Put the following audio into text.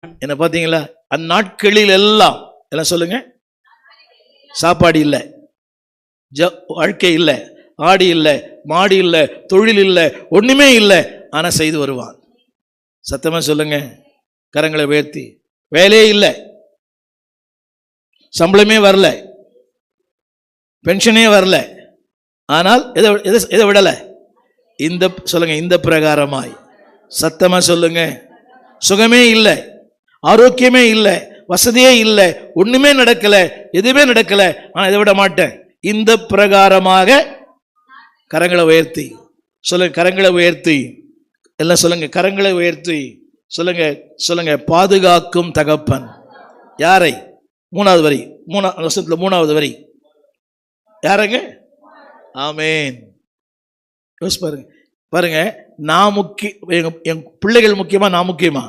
என்ன பார்த்தீங்களா? அந்நாட்களில் எல்லாம் எல்லாம் சொல்லுங்க, சாப்பாடு இல்லை, வாழ்க்கை இல்லை, ஆடி இல்லை, மாடி இல்லை, தொழில் இல்லை, ஒண்ணுமே இல்லை, ஆனா செய்து வருவான். சத்தமா சொல்லுங்க, கரங்களை உயர்த்தி. வேலையே இல்லை, சம்பளமே வரல, பென்ஷனே வரல, ஆனால் எதை விடல? இந்த சொல்லுங்க, இந்த பிரகாரமாய். சத்தமா சொல்லுங்க, சுகமே இல்லை, ஆரோக்கியமே இல்லை, வசதியே இல்லை, ஒண்ணுமே நடக்கல, எதுவுமே நடக்கல, ஆனா இதை விட மாட்டேன், இந்த பிரகாரமாக. கரங்களை உயர்த்தி சொல்லுங்க, கரங்களை உயர்த்தி எல்லாம் சொல்லுங்க, கரங்களை உயர்த்தி சொல்லுங்க, சொல்லுங்க. பாதுகாக்கும் தகப்பன். யாரை? மூணாவது வரி, வருஷத்துல மூணாவது வரி யாருங்க? ஆமேன். பாருங்க பாருங்க, நான் முக்கியம், என் பிள்ளைகள் முக்கியமா, நான் முக்கியமா?